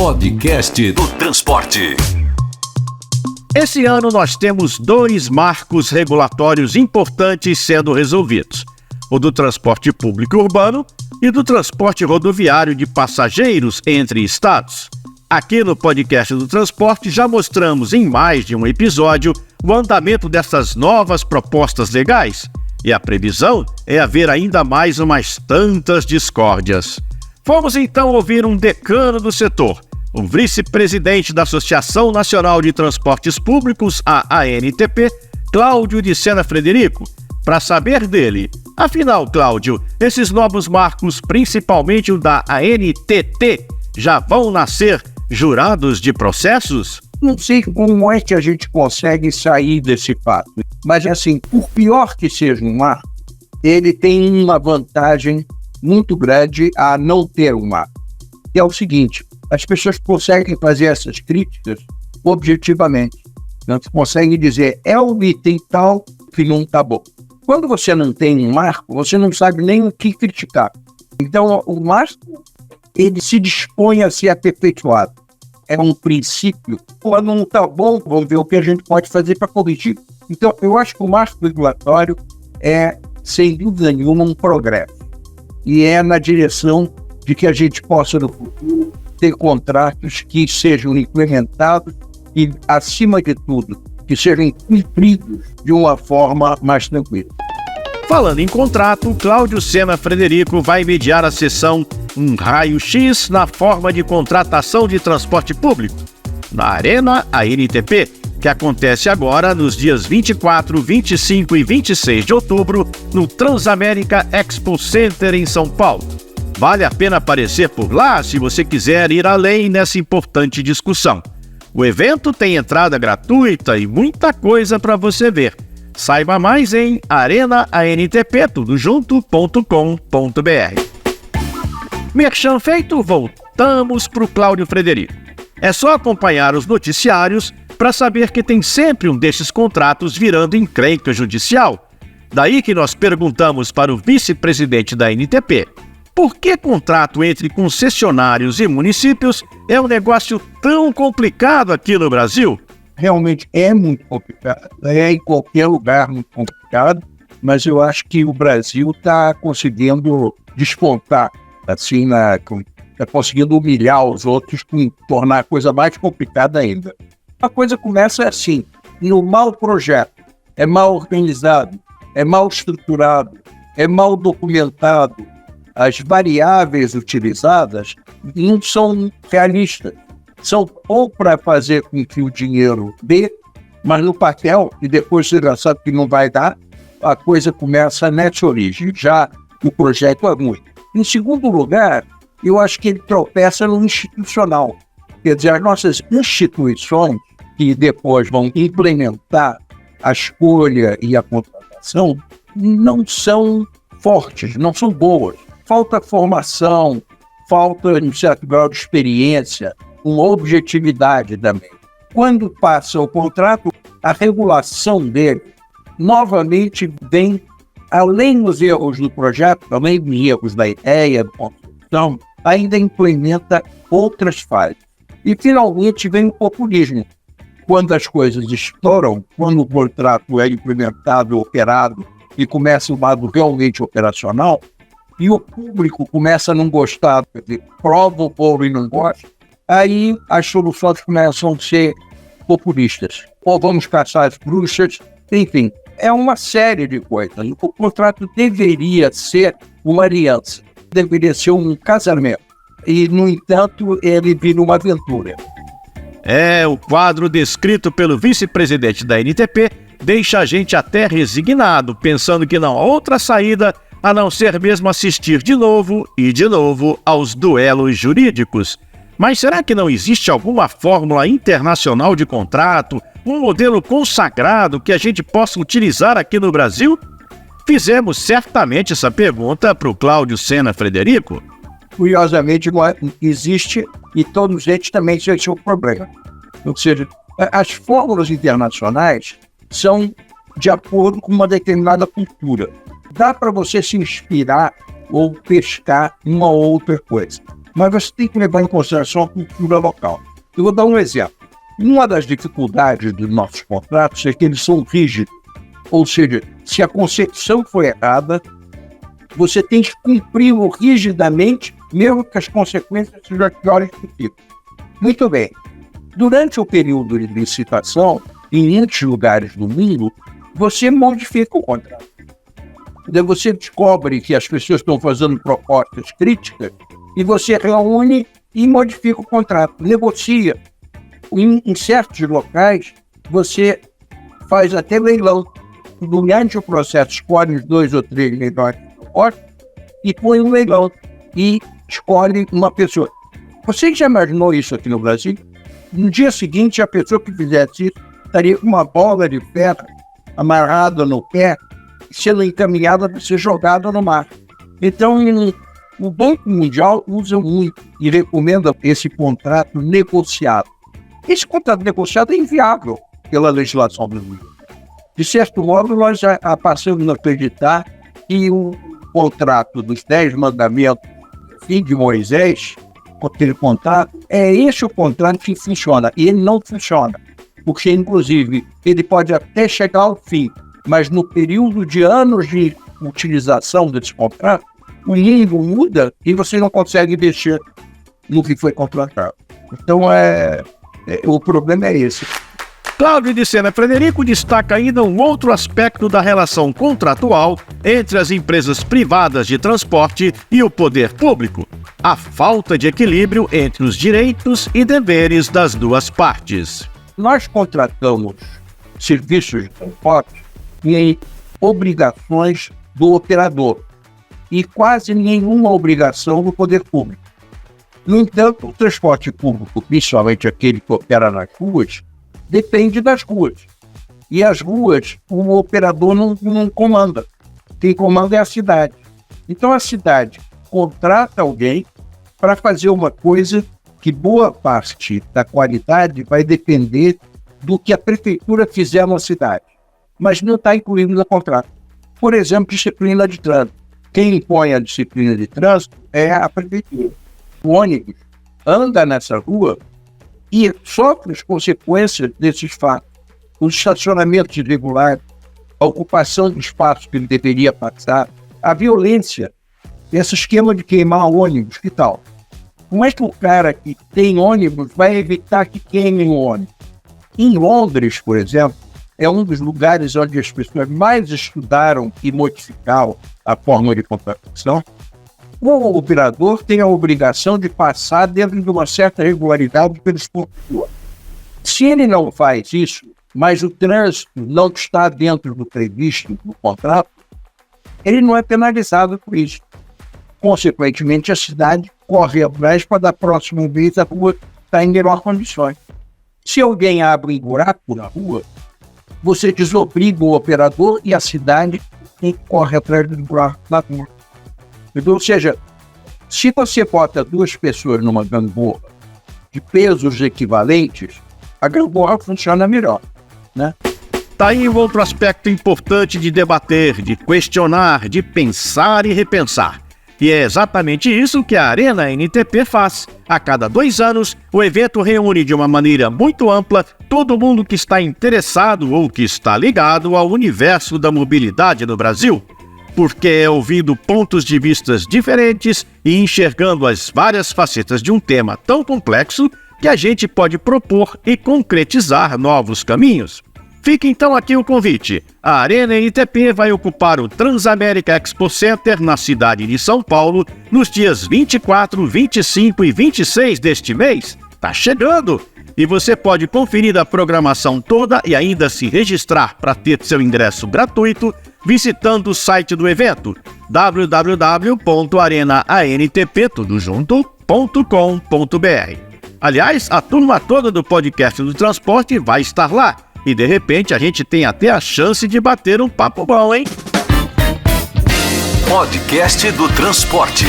Podcast do Transporte. Esse ano nós temos 2 marcos regulatórios importantes sendo resolvidos: o do transporte público urbano e do transporte rodoviário de passageiros entre estados. Aqui no podcast do Transporte já mostramos em mais de um episódio o andamento dessas novas propostas legais, e a previsão é haver ainda mais umas tantas discórdias. Vamos então ouvir um decano do setor, o vice-presidente da Associação Nacional de Transportes Públicos, a ANTP, Cláudio de Sena Frederico, para saber dele. Afinal, Cláudio, esses novos marcos, principalmente o da ANTT, já vão nascer jurados de processos? Não sei como é que a gente consegue sair desse fato, mas assim, por pior que seja um marco, ele tem uma vantagem muito grande a não ter um marco, que é o seguinte: as pessoas conseguem fazer essas críticas objetivamente, não conseguem dizer é um item tal que não está bom. Quando você não tem um marco, você não sabe nem o que criticar. Então o marco, ele se dispõe a ser aperfeiçoado. É um princípio. Quando não está bom, vamos ver o que a gente pode fazer para corrigir. Então, eu acho que o marco regulatório é, sem dúvida nenhuma, um progresso. E é na direção de que a gente possa, no futuro, ter contratos que sejam implementados e, acima de tudo, que sejam cumpridos de uma forma mais tranquila. Falando em contrato, Cláudio Sena Frederico vai mediar a sessão Um Raio-X na forma de contratação de transporte público, na Arena ANTP, que acontece agora nos dias 24, 25 e 26 de outubro, no Transamérica Expo Center em São Paulo. Vale a pena aparecer por lá se você quiser ir além nessa importante discussão. O evento tem entrada gratuita e muita coisa para você ver. Saiba mais em arenaantp.com.br. Merchan feito, voltamos para o Cláudio Frederico. É só acompanhar os noticiários para saber que tem sempre um desses contratos virando encrenca judicial. Daí que nós perguntamos para o vice-presidente da ANTP: por que contrato entre concessionários e municípios é um negócio tão complicado aqui no Brasil? Realmente é muito complicado, é em qualquer lugar muito complicado, mas eu acho que o Brasil está conseguindo despontar, assim, está conseguindo humilhar os outros, tornar a coisa mais complicada ainda. A coisa começa assim: no mau projeto, é mal organizado, é mal estruturado, é mal documentado, as variáveis utilizadas não são realistas. São ou para fazer com que o dinheiro dê, mas no papel, e depois você já sabe que não vai dar, a coisa começa nessa origem, já o projeto é ruim. Em segundo lugar, eu acho que ele tropeça no institucional. Quer dizer, as nossas instituições, que depois vão implementar a escolha e a contratação, não são fortes, não são boas. Falta formação, falta um certo grau de experiência, uma objetividade também. Quando passa o contrato, a regulação dele novamente vem, além dos erros do projeto, além dos erros da ideia, da construção, ainda implementa outras falhas. E finalmente vem o populismo. Quando as coisas estouram, quando o contrato é implementado, operado e começa o lado realmente operacional, e o público começa a não gostar, quer dizer, prova o povo e não gosta, aí as soluções começam a ser populistas. Ou vamos caçar as bruxas, enfim, é uma série de coisas. O contrato deveria ser uma aliança, deveria ser um casamento. E, no entanto, ele vira uma aventura. O quadro descrito pelo vice-presidente da ANTP deixa a gente até resignado, pensando que não há outra saída a não ser mesmo assistir de novo e de novo aos duelos jurídicos. Mas será que não existe alguma fórmula internacional de contrato, um modelo consagrado que a gente possa utilizar aqui no Brasil? Fizemos certamente essa pergunta para o Cláudio Sena Frederico. Curiosamente, existe, e todos eles também têm seu problema. Ou seja, as fórmulas internacionais são de acordo com uma determinada cultura. Dá para você se inspirar ou pescar uma ou outra coisa. mas você tem que levar em consideração a cultura local. Eu vou dar um exemplo. Uma das dificuldades dos nossos contratos é que eles são rígidos. Ou seja, se a concepção for errada, você tem que cumpri-lo rigidamente, mesmo que as consequências sejam as piores possíveis. Muito bem. Durante o período de licitação, em muitos lugares do mundo, você modifica o contrato. Daí você descobre que as pessoas estão fazendo propostas críticas e você reúne e modifica o contrato, negocia. Em certos locais, você faz até leilão. Durante o processo, escolhe os 2 ou 3 melhores propostas e põe um leilão e escolhe uma pessoa. Você já imaginou isso aqui no Brasil? No dia seguinte, a pessoa que fizesse isso estaria com uma bola de ferro amarrada no pé, sendo encaminhada para ser jogada no mar. Então, o Banco Mundial usa muito e recomenda esse contrato negociado. Esse contrato negociado é inviável pela legislação brasileira. De certo modo, nós já passamos a acreditar que o contrato dos 10 mandamentos de Moisés, aquele contrato, é esse o contrato que funciona. E ele não funciona. Porque, inclusive, ele pode até chegar ao fim, mas no período de anos de utilização desse contrato, o mundo muda e você não consegue mexer no que foi contratado. Então, o problema é esse. Cláudio de Sena Frederico destaca ainda um outro aspecto da relação contratual entre as empresas privadas de transporte e o poder público: a falta de equilíbrio entre os direitos e deveres das duas partes. Nós contratamos serviços de transporte e obrigações do operador e quase nenhuma obrigação do poder público. No entanto, o transporte público, principalmente aquele que opera nas ruas, depende das ruas. E as ruas, o operador não comanda. Quem comanda é a cidade. Então a cidade contrata alguém para fazer uma coisa que boa parte da qualidade vai depender do que a prefeitura fizer na cidade, mas não está incluído no contrato. Por exemplo, disciplina de trânsito. Quem impõe a disciplina de trânsito é a prefeitura. O ônibus anda nessa rua e sofre as consequências desses fatos. O estacionamento irregular, a ocupação de espaço que ele deveria passar, a violência, esse esquema de queimar ônibus, que tal? Como é que o cara que tem ônibus vai evitar que queimem o ônibus? Em Londres, por exemplo, é um dos lugares onde as pessoas mais estudaram e modificaram a forma de contratação. O operador tem a obrigação de passar dentro de uma certa regularidade pelos pontos de ônibus. Se ele não faz isso, mas o trânsito não está dentro do previsto no contrato, ele não é penalizado por isso. Consequentemente, a cidade corre atrás para da próxima vez a rua estar em melhores condições. Se alguém abre um buraco na rua, você desobriga o operador e a cidade corre atrás do buraco na rua. Então, ou seja, se você bota 2 pessoas numa gangorra de pesos equivalentes, a gangorra funciona melhor, né? Tá aí um outro aspecto importante de debater, de questionar, de pensar e repensar. E é exatamente isso que a Arena NTP faz. A cada 2 anos, o evento reúne de uma maneira muito ampla todo mundo que está interessado ou que está ligado ao universo da mobilidade no Brasil. Porque é ouvindo pontos de vistas diferentes e enxergando as várias facetas de um tema tão complexo que a gente pode propor e concretizar novos caminhos. Fica então aqui o convite. A Arena NTP vai ocupar o Transamérica Expo Center na cidade de São Paulo nos dias 24, 25 e 26 deste mês. Tá chegando! E você pode conferir a programação toda e ainda se registrar para ter seu ingresso gratuito visitando o site do evento www.arenaantp.com.br. Aliás, a turma toda do podcast do transporte vai estar lá. E de repente a gente tem até a chance de bater um papo bom, hein? Podcast do Transporte.